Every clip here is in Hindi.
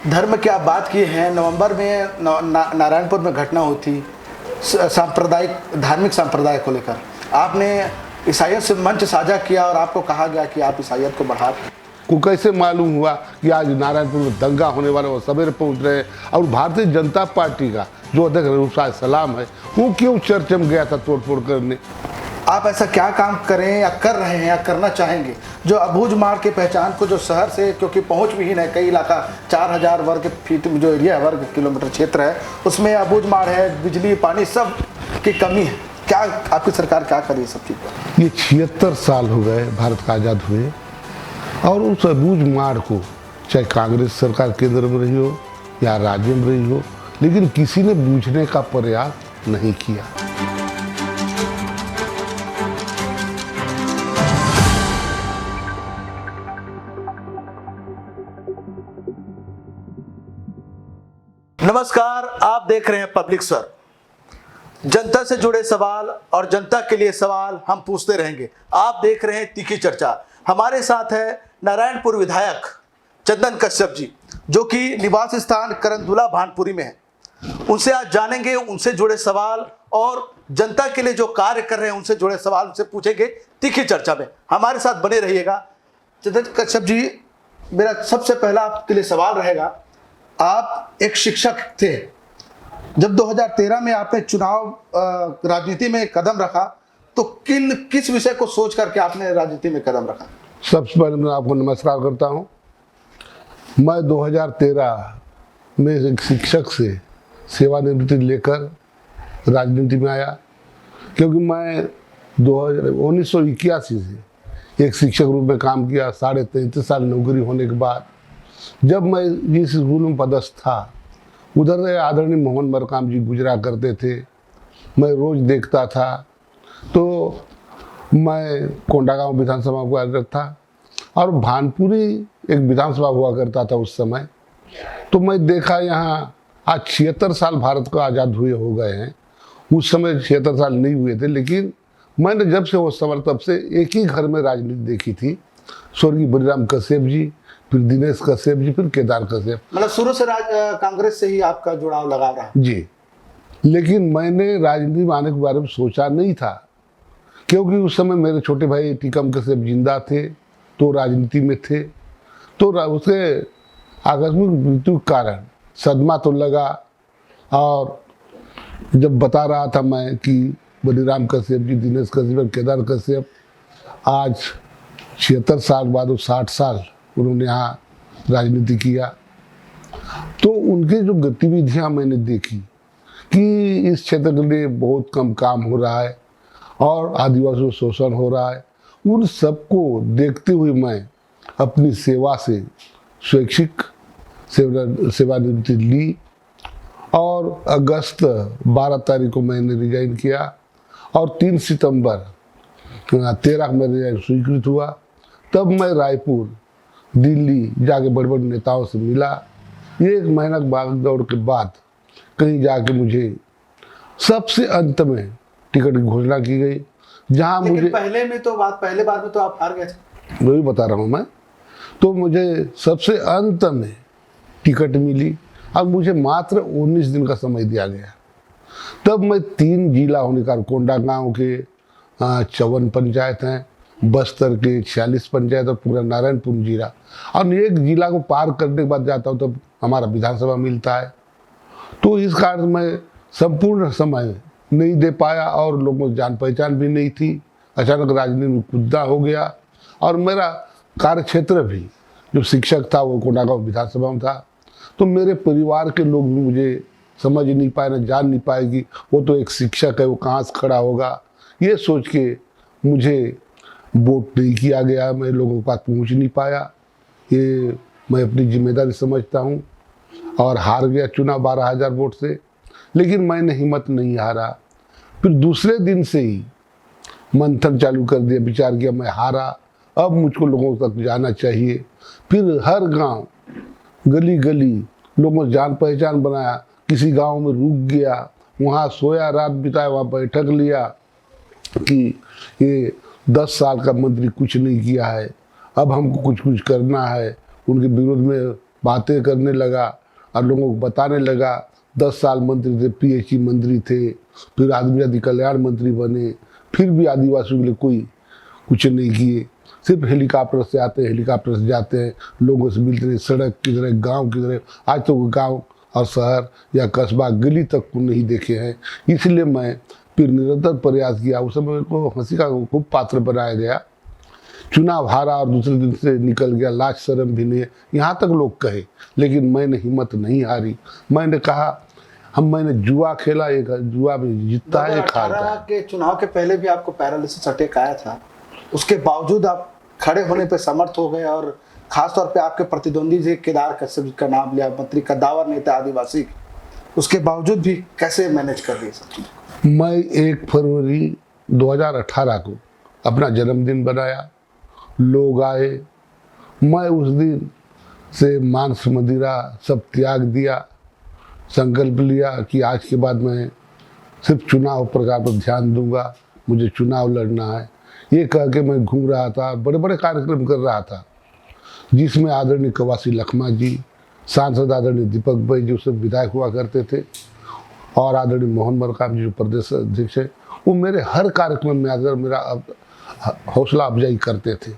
धर्म की आप बात किए हैं, नवंबर में नारायणपुर में घटना हुई थी सांप्रदायिक धार्मिक संप्रदाय को लेकर। आपने ईसाइयत से मंच साझा किया और आपको कहा गया कि आप ईसाइयत को बढ़ा को कैसे मालूम हुआ कि आज नारायणपुर में दंगा होने वाला, वो सवेरे पहुंच रहे हैं। और भारतीय जनता पार्टी का जो अध्यक्ष रऊफ सलाम है, वो क्यों चर्च में गया था तोड़फोड़ करने? आप ऐसा क्या काम करें या कर रहे हैं या करना चाहेंगे जो अबूझमाड़ की पहचान को, जो शहर से क्योंकि पहुंच भी ही नहीं, कई इलाका 4000 वर्ग फीट जो एरिया है, वर्ग किलोमीटर क्षेत्र है, उसमें अबूझमाड़ है, बिजली पानी सब की कमी है। क्या आपकी सरकार क्या कर रही है सब चीज़ पर? ये 76 साल हो गए भारत का आज़ाद हुए, और उस अबूझमाड़ को चाहे कांग्रेस सरकार केंद्र में रही हो या राज्य में रही हो, लेकिन किसी ने बूझने का प्रयास नहीं किया। नमस्कार, आप देख रहे हैं पब्लिक स्वर। जनता से जुड़े सवाल और जनता के लिए सवाल हम पूछते रहेंगे। आप देख रहे हैं तीखी चर्चा। हमारे साथ है नारायणपुर विधायक चंदन कश्यप जी, जो कि निवास स्थान करंदुला भानपुरी में है। उनसे आज जानेंगे, उनसे जुड़े सवाल और जनता के लिए जो कार्य कर रहे हैं उनसे जुड़े सवाल उनसे पूछेंगे तीखी चर्चा में। हमारे साथ बने रहिएगा। चंदन कश्यप जी, मेरा सबसे पहला आपके लिए सवाल रहेगा, आप एक शिक्षक थे। जब 2013 में आपने चुनाव राजनीति में कदम रखा, तो किस विषय को सोच करके आपने राजनीति में कदम रखा? सबसे पहले मैं आपको नमस्कार करता हूं। मैं 2013 में एक शिक्षक से सेवानिवृत्ति लेकर राजनीति में आया, क्योंकि मैं 1981 से एक शिक्षक रूप में काम किया। 33.5 साल नौकरी होने के बाद जब मैं जिस स्कूल में पदस्थ था, उधर आदरणीय मोहन मरकाम जी गुजरा करते थे, मैं रोज देखता था। तो मैं कोंडागांव विधानसभा का अध्यक्ष था और भानपुरी एक विधानसभा हुआ करता था उस समय। तो मैं देखा यहाँ आज 76 साल भारत को आज़ाद हुए हो गए हैं। उस समय 76 साल नहीं हुए थे, लेकिन मैंने जब से वो समय तब से एक ही घर में राजनीति देखी थी। स्वर्गीय बलिराम कश्यप जी, फिर दिनेश कश्यप जी, फिर केदार कश्यप। मतलब शुरू से कांग्रेस से ही आपका जुड़ाव लगा रहा? जी, लेकिन मैंने राजनीति में आने के बारे में सोचा नहीं था, क्योंकि उस समय मेरे छोटे भाई टीकम कश्यप जिंदा थे, तो राजनीति में थे। तो उसके आकस्मिक मृत्यु के कारण सदमा तो लगा। और जब बता रहा था मैं कि बलिराम कश्यप जी, दिनेश कश्यप, केदार कश्यप आज 76 साल बाद, 60 साल उन्होंने यहाँ राजनीति किया, तो उनके जो गतिविधियाँ मैंने देखी कि इस क्षेत्र के लिए बहुत कम काम हो रहा है और आदिवासियों शोषण हो रहा है। उन सबको देखते हुए मैं अपनी सेवा से स्वैच्छिक सेवानिवृत्ति ली और अगस्त 12 तारीख को मैंने रिजाइन किया और 3 सितंबर 13 में रिजाइन स्वीकृत हुआ। तब मैं रायपुर, दिल्ली जाके बड़े बड़े नेताओं से मिला। 1 महीना भाग दौड़ के बाद कहीं जाके मुझे सबसे अंत में टिकट की घोषणा की गई, जहां मुझे पहले बार में तो आप हार गए थे। वही बता रहा हूँ मैं। तो मुझे सबसे अंत में टिकट मिली और मुझे मात्र 19 दिन का समय दिया गया। तब मैं 3 जिला होने का, कोंडागांव के 54 पंचायत हैं, बस्तर के 46 पंचायत और पूरा नारायणपुर जिला, और एक जिला को पार करने के बाद जाता हूँ तब हमारा विधानसभा मिलता है। तो इस कारण मैं संपूर्ण समय नहीं दे पाया और लोगों को जान पहचान भी नहीं थी। अचानक राजनीति में कूदा हो गया और मेरा कार्य क्षेत्र भी जो शिक्षक था वो कोंडागांव विधानसभा में था। तो मेरे परिवार के लोग भी मुझे समझ नहीं पाए, न जान नहीं पाए कि वो तो एक शिक्षक है, वो कहाँ से खड़ा होगा। ये सोच के मुझे वोट नहीं किया गया, मैं लोगों के पास पहुँच नहीं पाया। ये मैं अपनी जिम्मेदारी समझता हूँ और हार गया चुनाव 12,000 वोट से। लेकिन मैंने हिम्मत नहीं हारा। फिर दूसरे दिन से ही मंथन चालू कर दिया, विचार किया मैं हारा, अब मुझको लोगों तक जाना चाहिए। फिर हर गांव, गली गली लोगों ने जान पहचान बनाया। किसी गांव में रुक गया, वहाँ सोया, रात बिताया, वहाँ बैठक लिया कि ये 10 साल का मंत्री कुछ नहीं किया है, अब हमको कुछ करना है। उनके विरोध में बातें करने लगा और लोगों को बताने लगा। 10 साल मंत्री थे, PhD मंत्री थे, फिर आदिवासी कल्याण मंत्री बने, फिर भी आदिवासियों के लिए कोई कुछ नहीं किए। सिर्फ हेलीकॉप्टर से आते हैं, हेलीकॉप्टर से जाते हैं, लोगों से मिलते हैं, सड़क किधर है, गांव किधर है। आज तो गांव और शहर या कस्बा गली तक को नहीं देखे हैं। इसलिए मैं फिर निरंतर प्रयास किया। उस समय को हंसी का खूब पात्र बनाया गया। चुनाव हारा और दूसरे दिन से निकल गया, लाज शर्म भी नहीं है, यहाँ तक लोग कहे, लेकिन मैंने हिम्मत नहीं हारी। मैंने कहा मैंने जुआ खेला, एक जुआ में जीतता है, एक हारता है। के चुनाव के पहले भी आपको पैरालिसिस अटैक आया था, उसके बावजूद आप खड़े होने पे समर्थ हो गए और खासतौर पे आपके प्रतिद्वंदी जी केदार कश्यप का नाम लिया, मंत्री कद्दावर नेता आदिवासी, उसके बावजूद भी कैसे मैनेज कर दिए सब? मैं 1 फरवरी 2018 को अपना जन्मदिन बनाया, लोग आए। मैं उस दिन से मांस मदिरा सब त्याग दिया, संकल्प लिया कि आज के बाद मैं सिर्फ चुनाव प्रकार पर ध्यान दूंगा, मुझे चुनाव लड़ना है। ये कह के मैं घूम रहा था, बड़े बड़े कार्यक्रम कर रहा था, जिसमें आदरणीय कवासी लखमा जी, सांसद आदरणीय दीपक भाई जो सब विधायक हुआ करते थे, और आदरणीय मोहन मरकाम जी जो प्रदेश अध्यक्ष है, वो मेरे हर कार्यक्रम में आकर मेरा हौसला अफजाई करते थे।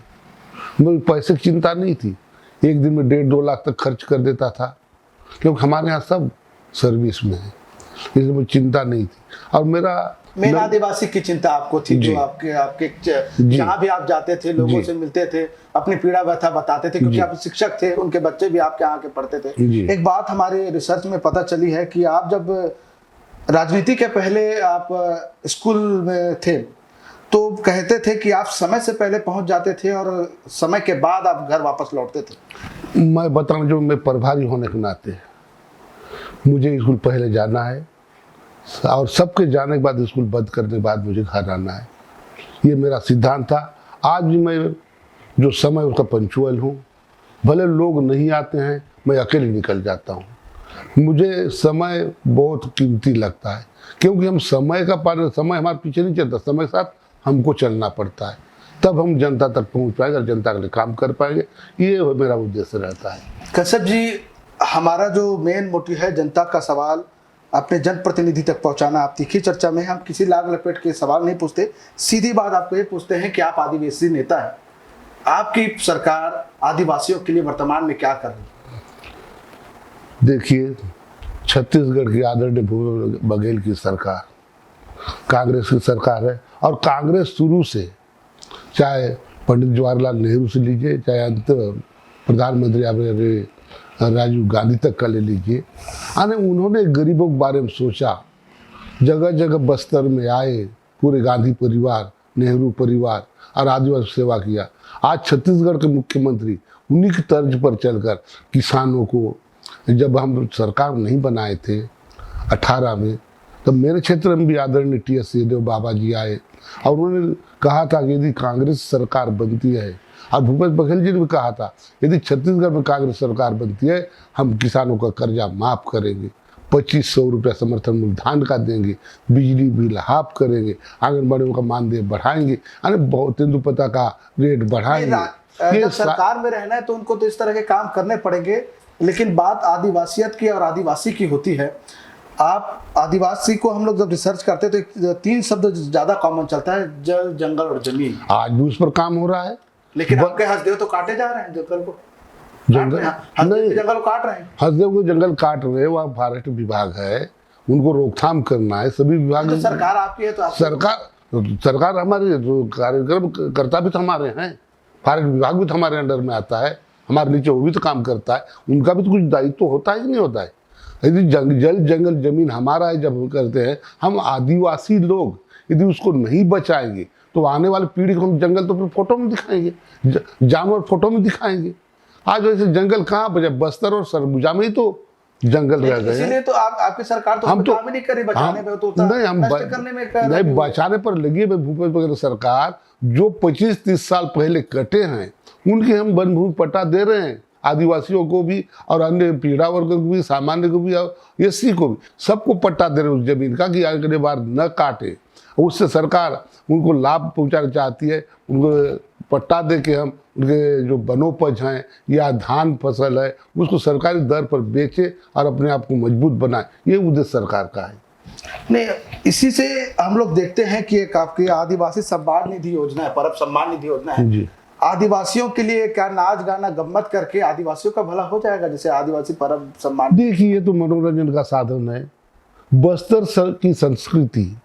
मुझे पैसे की चिंता नहीं थी, एक दिन में 1.5-2 लाख तक खर्च कर देता था, क्योंकि हमारे यहाँ सब सर्विस में है, इसलिए मुझे चिंता नहीं थी। और मेन आदिवासी की चिंता आपको थी, जो आपके जहाँ भी आप जाते थे, लोगों से मिलते थे, अपनी पीड़ा व्यथा बताते थे, क्योंकि आप शिक्षक थे, उनके बच्चे भी आपके यहाँ के पढ़ते थे। एक बात हमारे रिसर्च में पता चली है कि आप जब राजनीति के पहले आप स्कूल में थे तो कहते थे कि आप समय से पहले पहुंच जाते थे और समय के बाद आप घर वापस लौटते थे। मैं बताऊं, जो मैं प्रभारी होने के नाते मुझे स्कूल पहले जाना है और सबके जाने के बाद स्कूल बंद करने के बाद मुझे घर आना है, ये मेरा सिद्धांत था। आज भी मैं जो समय उसका पंचुअल हूँ, भले लोग नहीं आते हैं, मैं अकेले निकल जाता हूँ। मुझे समय बहुत कीमती लगता है, क्योंकि हम समय का पालन, समय हमारे पीछे नहीं चलता, समय के साथ हमको चलना पड़ता है, तब हम जनता तक पहुँच पाएंगे और जनता के लिए काम कर पाएंगे। ये मेरा उद्देश्य रहता है। कश्यप जी, हमारा जो मेन मोटिव है जनता का सवाल अपने जनप्रतिनिधि तक पहुंचाना। आप तीखी चर्चा में हम किसी लाग लपेट के सवाल नहीं पूछते, सीधी बात आपको ये पूछते हैं कि आप आदिवासी नेता हैं, आपकी सरकार आदिवासियों के लिए वर्तमान में क्या कर रही है? देखिए, छत्तीसगढ़ की आदरणीय भूपेश बघेल की सरकार कांग्रेस की सरकार है, और कांग्रेस शुरू से, चाहे पंडित जवाहरलाल नेहरू से लीजिए, चाहे अंत प्रधानमंत्री राजीव गांधी तक का ले लीजिए, यानी उन्होंने गरीबों के बारे में सोचा, जगह जगह बस्तर में आए, पूरे गांधी परिवार, नेहरू परिवार और आदिवासी सेवा किया। आज छत्तीसगढ़ के मुख्यमंत्री उन्हीं की तर्ज पर चलकर किसानों को, जब हम सरकार नहीं बनाए थे 18 में, तब मेरे क्षेत्र में भी आदरणीय TS सिंहदेव बाबा जी आए और उन्होंने कहा था कि यदि कांग्रेस सरकार बनती है, और भूपेश बघेल जी ने भी कहा था, यदि छत्तीसगढ़ में कांग्रेस सरकार बनती है, हम किसानों का कर्जा माफ करेंगे, 2500 रुपया समर्थन मूल्य धान का देंगे, बिजली बिल हाफ करेंगे, आंगनबाड़ियों का मानदेय बढ़ाएंगे, यानी बहुत तेंदुपत्ता का रेट बढ़ाएंगे। जब सरकार में रहना है तो उनको तो इस तरह के काम करने पड़ेंगे, लेकिन बात आदिवासियत की और आदिवासी की होती है। आप आदिवासी को, हम लोग जब रिसर्च करते हैं तो 3 शब्द ज्यादा कॉमन चलता है, जल, जंगल और जमीन। आज भी उस पर काम हो रहा है, लेकिन आपके हसदेव तो काटे जा रहे हैं जंगल को, जंगल काट रहे हैं। हसदेव को जंगल काट रहे हैं, वहाँ फॉरेस्ट विभाग है, उनको रोकथाम करना है, सभी विभाग। तो सरकार आपकी है, तो सरकार हमारे जो कार्यक्रम करता भी तो हमारे हैं, फॉरेस्ट विभाग भी तो हमारे अंडर में आता है, हमारे नीचे वो भी तो काम करता है, उनका भी तो कुछ दायित्व तो होता है कि नहीं होता है। यदि जल जंगल जमीन हमारा है, जब करते हैं हम आदिवासी लोग, यदि उसको नहीं बचाएंगे तो आने वाली पीढ़ी को हम जंगल तो फिर फोटो में दिखाएंगे, जानवर फोटो में दिखाएंगे। आज वैसे जंगल कहाँ बचे, बस्तर और सरगुजा में ही तो जंगल रह गए। इसीलिए तो आपकी सरकार तो हम तो काम ही नहीं करी बचाने पे, तो नहीं, हम नहीं बचाने पर लगी है। भूपेश बघेल सरकार जो 25-30 साल पहले कटे हैं, उनके हम वन भूमि पट्टा दे रहे हैं, आदिवासियों को भी और अन्य पीड़ा वर्ग को भी, सामान्य को भी और SC को भी, सबको पट्टा दे रहे हैं उस जमीन का, कि अगले बार न काटे। उससे सरकार उनको लाभ पहुंचाना चाहती है, उनको पट्टा दे के हम उनके जो वनोपज हैं या धान फसल है उसको सरकारी दर पर बेचे और अपने आप को मजबूत बनाए, ये उद्देश्य सरकार का है। नहीं, इसी से हम लोग देखते हैं कि एक आपकी आदिवासी सम्मान निधि योजना है, परब सम्मान निधि योजना है जी। आदिवासियों के लिए, क्या नाच गाना गम्मत करके आदिवासियों का भला हो जाएगा? जैसे आदिवासी परब सम्मान। देखिए, ये तो मनोरंजन का साधन है। बस्तर की संस्कृति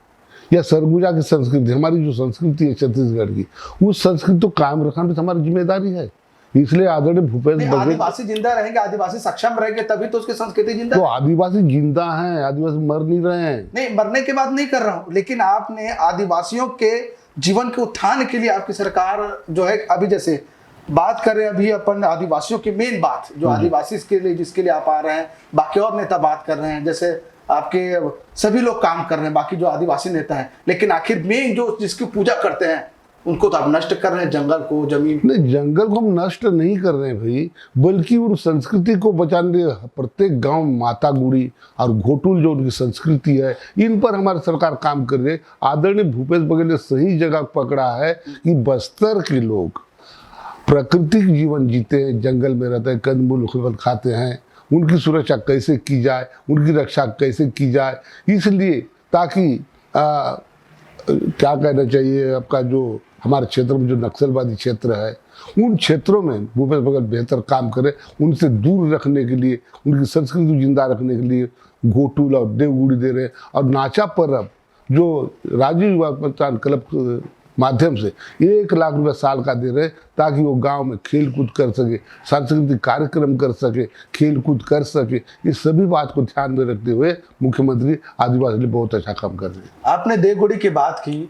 या सरगुजा की संस्कृति, हमारी जो संस्कृति है छत्तीसगढ़ की, उस संस्कृति को कायम रखना भी हमारी जिम्मेदारी है। इसलिए आदरणीय भूपेश बघेल, आदिवासी जिंदा रहेंगे, आदिवासी सक्षम रहेंगे, तभी तो उसकी संस्कृति जिंदा। तो आदिवासी जिंदा हैं, आदिवासी मर नहीं रहे हैं। नहीं, मरने की बात नहीं कर रहा हूँ, लेकिन आपने आदिवासियों के जीवन के उत्थान के लिए आपकी सरकार जो है, अभी जैसे बात कर रहे हैं अभी अपन आदिवासियों की मेन बात जो आदिवासी के लिए, जिसके लिए आप आ रहे हैं, बाकी और नेता बात कर रहे हैं, जैसे आपके सभी लोग काम कर रहे हैं, बाकी जो आदिवासी नेता है, लेकिन आखिर मेन जो जिसकी पूजा करते हैं उनको तो आप नष्ट कर रहे हैं, जंगल को, जमीन। नहीं, जंगल को हम नष्ट नहीं कर रहे हैं भाई, बल्कि उन संस्कृति को बचाने प्रत्येक गांव में माता गुड़ी और घोटुल जो उनकी संस्कृति है, इन पर हमारी सरकार काम कर रही है। आदरणीय भूपेश बघेल ने सही जगह पकड़ा है कि बस्तर के लोग प्राकृतिक जीवन जीते हैं, जंगल में रहते हैं, कंदमूल फल खाते हैं, उनकी सुरक्षा कैसे की जाए, उनकी रक्षा कैसे की जाए, इसलिए ताकि क्या कहना चाहिए, आपका जो हमारे क्षेत्र में जो नक्सलवादी क्षेत्र है, उन क्षेत्रों में भूपेश बघेल बेहतर काम करे, उनसे दूर रखने के लिए, उनकी संस्कृति को जिंदा रखने के लिए घोटुल और देवगुड़ी दे रहे हैं। और नाचा पर्व जो राजीव युवा प्रोत्साहन क्लब के माध्यम से 1 लाख रुपये साल का दे रहे हैं, ताकि वो गांव में खेल कूद कर सके, सांस्कृतिक कार्यक्रम कर सके, खेल कूद कर सके। इस सभी बात को ध्यान में रखते हुए मुख्यमंत्री आदिवासी लिए बहुत अच्छा काम कर रहे हैं। आपने देवगुड़ी की बात की,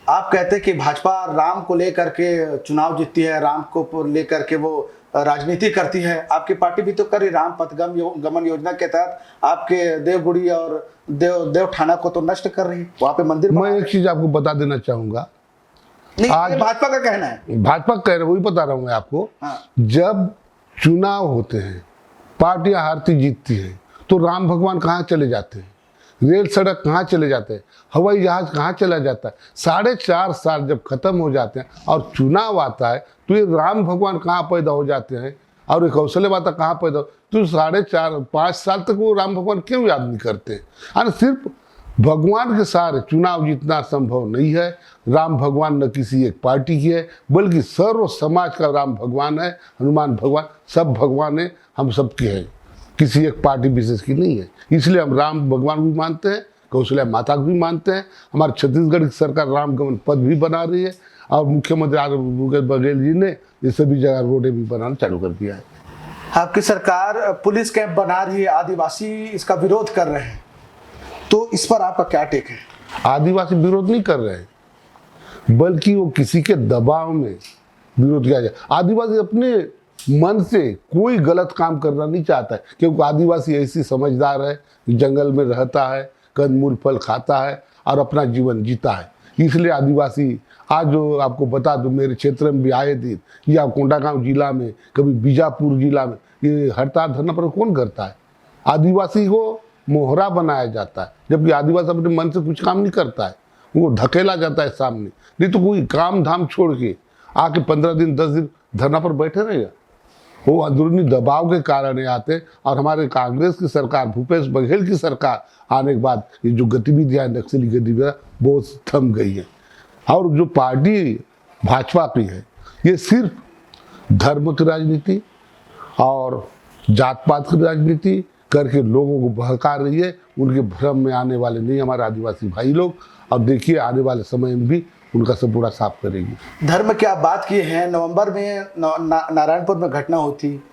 आप कहते हैं कि भाजपा राम को लेकर के चुनाव जीतती है, राम को लेकर के वो राजनीति करती है। आपकी पार्टी भी तो करी, राम पथगमन योजना के तहत आपके देवगुड़ी और देवठाना को तो नष्ट कर रही है, वहाँ पे मंदिर। मैं एक चीज आपको बता देना चाहूंगा, नहीं, आज भाजपा का कहना है, भाजपा कह रहे, वही बता रहा हूं मैं आपको। हाँ। जब चुनाव होते हैं, पार्टियां हारती जीतती हैं, तो राम भगवान कहाँ चले जाते हैं, रेल सड़क कहाँ चले जाते हैं, हवाई जहाज कहाँ चला जाता है। 4.5 साल जब खत्म हो जाते हैं और चुनाव आता है, तो ये राम भगवान कहाँ पैदा हो जाते हैं और एक कौशल्य माता कहाँ पैदा हो, तो 4.5-5 साल तक वो राम भगवान क्यों याद नहीं करते। यानी सिर्फ भगवान के सहारे चुनाव जीतना संभव नहीं है। राम भगवान न किसी एक पार्टी की है, बल्कि सर्व समाज का राम भगवान है, हनुमान भगवान, सब भगवान है, हम सबके हैं, किसी एक पार्टी विशेष की नहीं है। इसलिए हम राम भगवान भी मानते हैं, कौशल्या माता को भी मानते हैं। हमारे छत्तीसगढ़ की सरकार राम गमन पद भी बना रही है और मुख्यमंत्री भूपेश बघेल जी ने ये सभी जगह रोडें भी बनाना चालू कर दिया है। आपकी सरकार पुलिस कैंप बना रही है, आदिवासी इसका विरोध कर रहे हैं, तो इस पर आपका क्या टेक है? आदिवासी विरोध नहीं कर रहे हैं, बल्कि वो किसी के दबाव में विरोध किया जाए। आदिवासी अपने मन से कोई गलत काम करना नहीं चाहता है, क्योंकि आदिवासी ऐसी समझदार है, जंगल में रहता है, कंदमूल फल खाता है और अपना जीवन जीता है। इसलिए आदिवासी, आज जो आपको बता दूं, मेरे क्षेत्र में भी आए दिन, या कोंडागांव जिला में, कभी बीजापुर जिला में, ये हड़ताल धरना पर कौन करता है? आदिवासी को मोहरा बनाया जाता है, जबकि आदिवासी अपने मन से कुछ काम नहीं करता है, वो धकेला जाता है सामने। नहीं तो कोई काम धाम छोड़ के आके 15 दिन 10 दिन धरना पर बैठे रहेगा। वो अंदरूनी दबाव के कारण ये आते, और हमारे कांग्रेस की सरकार, भूपेश बघेल की सरकार आने के बाद ये जो गतिविधियां, नक्सली गतिविधियां बहुत थम गई हैं। और जो पार्टी भाजपा की है, ये सिर्फ धर्म की राजनीति और जात पात की राजनीति करके लोगों को बहका रही है। उनके भ्रम में आने वाले नहीं हमारे आदिवासी भाई लोग, और देखिए आने वाले समय में भी उनका सब पूरा साफ करेगी। धर्म की आप बात किए हैं, नवंबर में नारायणपुर में घटना हुई थी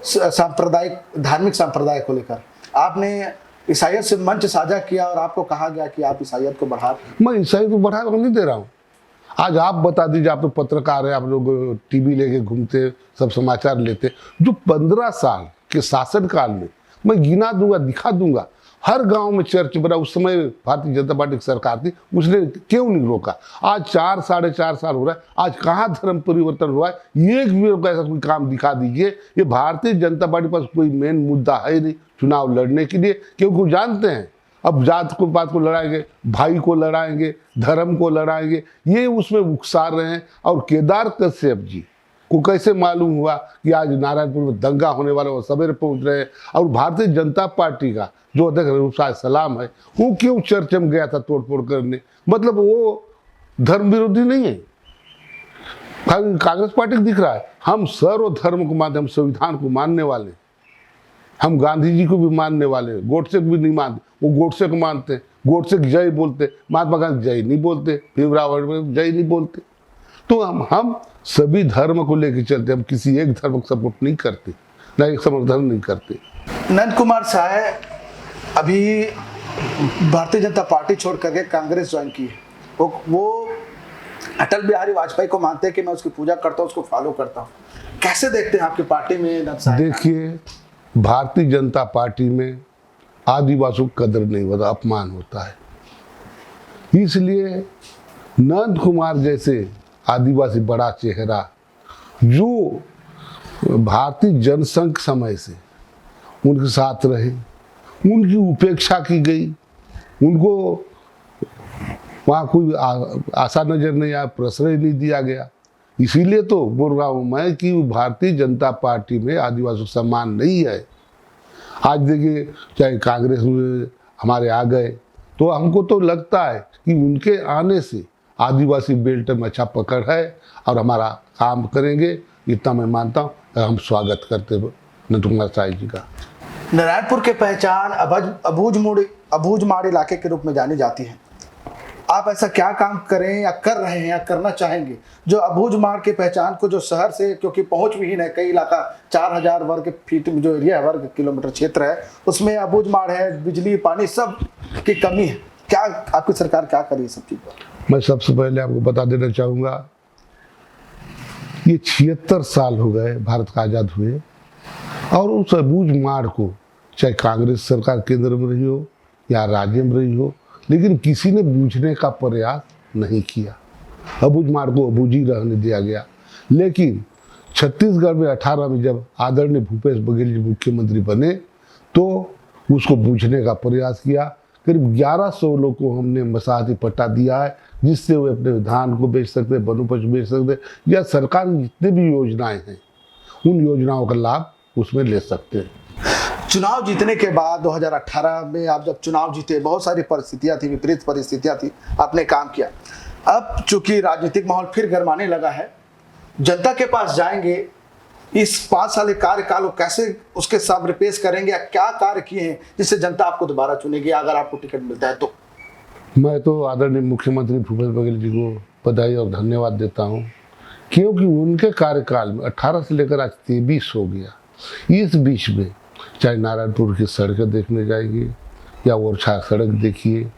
सांप्रदायिक, धार्मिक संप्रदाय को लेकर, आपने ईसाइयत से मंच साझा किया और आपको कहा गया कि आप ईसाइयत को बढ़ा। मैं ईसाई को बढ़ा नहीं दे रहा हूँ। आज आप बता दीजिए, आप तो पत्रकार है, आप लोग टीवी लेके घूमते, सब समाचार लेते, जो 15 साल के शासन काल में मैं गिना दूंगा, दिखा दूंगा, हर गांव में चर्च बना। उस समय भारतीय जनता पार्टी की सरकार थी, उसने क्यों नहीं रोका? आज 4-4.5 साल हो रहा है, आज कहाँ धर्म परिवर्तन हुआ है? एक भी ऐसा कोई काम दिखा दीजिए। ये भारतीय जनता पार्टी के पास कोई मेन मुद्दा है नहीं चुनाव लड़ने के लिए, क्योंकि वो जानते हैं अब जात को बात को लड़ाएंगे, भाई को लड़ाएंगे, धर्म को लड़ाएंगे, ये उसमें उकसा रहे हैं। और केदार कश्यप जी को कैसे मालूम हुआ कि आज नारायणपुर में दंगा होने वाला, वो सवेरे पहुंच रहे हैं। और भारतीय जनता पार्टी का जो अध्यक्ष रूपसाय सलाम है, वो क्यों चर्च में गया था तोड़फोड़ करने? मतलब वो धर्म विरोधी नहीं है। कांग्रेस पार्टी को दिख रहा है हम सर्व धर्म को मानते, हम संविधान को मानने वाले, हम गांधी जी को भी मानने वाले, गोडसे को भी नहीं मानते, वो गोडसे को मानते, गोडसे की जय बोलते, महात्मा गांधी जय नहीं बोलते, भीमराव अम्बेडकर जय नहीं बोलते। तो हम सभी धर्म को लेकर चलते, हम किसी एक धर्म को सपोर्ट नहीं करते, ना एक समर्थन नहीं करते। नंद कुमार साय अभी भारतीय जनता पार्टी छोड़ करके कांग्रेस ज्वाइन की है। वो अटल बिहारी वाजपेयी को मानते हैं कि मैं उसकी पूजा करता हूँ, उसको फॉलो करता हूँ। कैसे देखते हैं आपकी पार्टी में नंद साय? देखिए, भारतीय जनता पार्टी में आदिवासियों को कदर नहीं होता, अपमान होता है। इसलिए नंद कुमार जैसे आदिवासी बड़ा चेहरा जो भारतीय जनसंघ समय से उनके साथ रहे, उनकी उपेक्षा की गई, उनको वहाँ कोई आशा नजर नहीं आया, प्रश्रय नहीं दिया गया। इसीलिए तो बोल रहा हूँ मैं कि भारतीय जनता पार्टी में आदिवासी सम्मान नहीं है। आज देखिए, चाहे कांग्रेस में हमारे आ गए, तो हमको तो लगता है कि उनके आने से आदिवासी बेल्ट में अच्छा पकड़ है और हमारा काम करेंगे, इतना मैं मानता हूँ। हम स्वागत करते नंद कुमार साय जी का। नारायणपुर की पहचान अबूझमाड़ इलाके के रूप में जानी जाती है। आप ऐसा क्या काम करें या कर रहे हैं या करना चाहेंगे जो अबूझमाड़ की पहचान को, जो शहर से क्योंकि पहुंच विहीन है, कई इलाका 4000 वर्ग फीट में जो एरिया है, वर्ग किलोमीटर क्षेत्र है, उसमें अबूझमाड़ है, बिजली पानी सब की कमी है। क्या आपकी सरकार क्या करी सब चीज पर? मैं सबसे पहले आपको बता देना चाहूँगा, ये 76 साल हो गए भारत का आज़ाद हुए, और उस अबूझमाड़ को चाहे कांग्रेस सरकार केंद्र में रही हो या राज्य में रही हो, लेकिन किसी ने बूझने का प्रयास नहीं किया। अबूझमाड़ को अबूझी रहने दिया गया। लेकिन छत्तीसगढ़ में 18 में जब आदरणीय भूपेश बघेल जी मुख्यमंत्री बने, तो उसको बूझने का प्रयास किया। करीब 1100 लोग को हमने मसाहती पट्टा दिया है, जिससे वे अपने धान को बेच सकते, वनोपज बेच सकते, या सरकार की जितनी भी योजनाएं हैं उन योजनाओं का लाभ उसमें ले सकते हैं। चुनाव जीतने के बाद 2018 में आप जब चुनाव जीते, बहुत सारी परिस्थितियां थी, विपरीत परिस्थितियां थी, आपने काम किया। अब चूंकि राजनीतिक माहौल फिर गरमाने लगा है, जनता के पास जाएंगे, इस 5 साल के कार्यकाल को कैसे उसके सामने पेश करेंगे, या क्या कार्य किए हैं जिससे जनता आपको दोबारा चुनेगी अगर आपको टिकट मिलता है तो? मैं तो आदरणीय मुख्यमंत्री भूपेश बघेल जी को बधाई और धन्यवाद देता हूँ, क्योंकि उनके कार्यकाल में 18 से लेकर आज 23 हो गया। इस बीच में चाहे नारायणपुर की सड़कें देखने जाएंगे, या ओरछा सड़क देखिए,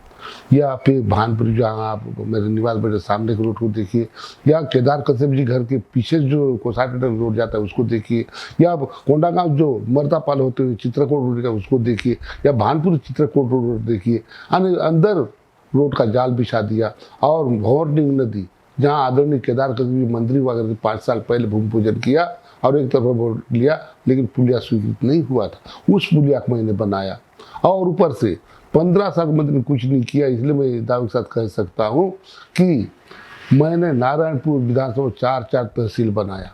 या फिर भानपुर जहाँ आप मेरे निवास बेटे सामने के रोड को देखिए, या केदार कश्यप जी घर के पीछे जो कोसाटेट रोड जाता है उसको देखिए, या कोंडागांव जो मर्दापाल होते हुए चित्रकूट रोड का उसको देखिए, या भानपुर चित्रकूट रोड देखिए। अंदर रोड का जाल बिछा दिया, और भंवरडीह नदी जहाँ आदरणीय केदार कश्यप जी मंत्री हुआ करके 5 साल पहले भूमि पूजन किया और एक तरफ वोट लिया, लेकिन पुलिया स्वीकृत नहीं हुआ था, उस पुलिया को मैंने बनाया। और ऊपर से 15 साल मंत्री ने कुछ नहीं किया। इसलिए मैं दावे के साथ कह सकता हूँ कि मैंने नारायणपुर विधानसभा 4 तहसील बनाया।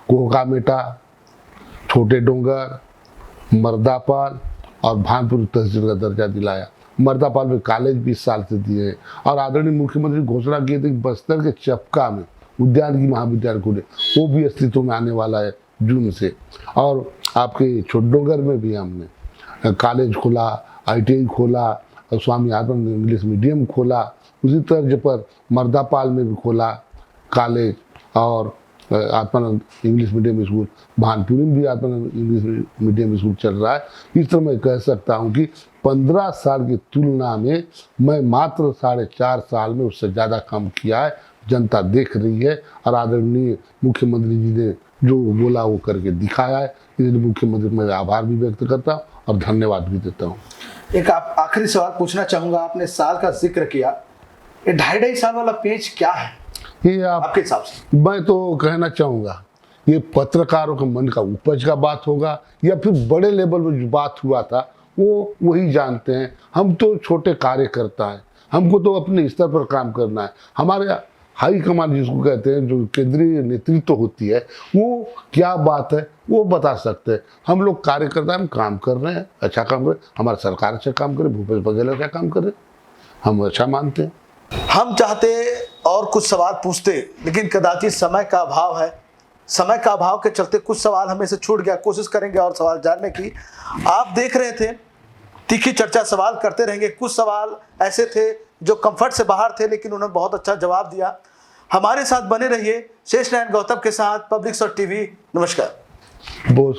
कोहकामेटा, छोटे डोंगर, मर्दापाल और भानपुर तहसील का दर्जा दिलाया। मर्दापाल में कॉलेज 20 साल से दिए हैं, और आदरणीय मुख्यमंत्री घोषणा किए थे कि बस्तर के चपका में उद्यानिकी महाविद्यालय खोले, वो भी अस्तित्व में आने वाला है जून से। और आपके छोटडोंगर में भी हमने कॉलेज खोला, ITI खोला, और स्वामी आत्मानंद इंग्लिश मीडियम खोला। उसी तर्ज पर मर्दापाल में भी खोला कॉलेज, और Atmanand English medium school. Bhanpur में भी आत्मानंद इंग्लिश मीडियम स्कूल चल रहा है। इस तरह मैं कह सकता हूँ कि 15 साल की तुलना में मैं मात्र 4.5 साल में उससे ज़्यादा काम किया है। जनता देख रही है, और आदरणीय मुख्यमंत्री जी ने जो बोला वो करके दिखाया है। इसलिए मुख्यमंत्री मैं आभार भी व्यक्त करता हूँ और धन्यवाद भी देता हूँ। एक आप आखिरी सवाल पूछना चाहूँगा, आपने साल का जिक्र किया, ये 2.5 साल वाला पेज क्या है ये आपके हिसाब से? मैं तो कहना चाहूँगा, ये पत्रकारों के मन का उपज का बात होगा, या फिर बड़े लेवल में जो बात हुआ था वो वही जानते हैं। हम तो छोटे कार्यकर्ता हैं, हमको तो अपने स्तर पर काम करना है। हमारे हाई कमान जिसको कहते हैं, जो केंद्रीय नेतृत्व होती है, वो क्या बात है वो बता सकते हैं। हम लोग कार्यकर्ता हम काम कर रहे हैं, अच्छा काम कर रहे हैं, हमारी सरकार अच्छा काम करे, भूपेश बघेल अच्छा काम करे, हम अच्छा मानते हैं। हम चाहते और कुछ सवाल पूछते, लेकिन कदाचित समय का अभाव है। समय का अभाव के चलते कुछ सवाल हमें से छूट गया। कोशिश करेंगे और सवाल जानने की। आप देख रहे थे तीखी चर्चा, सवाल करते रहेंगे। कुछ सवाल ऐसे थे जो कंफर्ट से बाहर थे, लेकिन उन्होंने बहुत अच्छा जवाब दिया। हमारे साथ बने रहिए। शेष नारायण गौतम के साथ, पब्लिक स्वर टीवी। नमस्कार। बहुत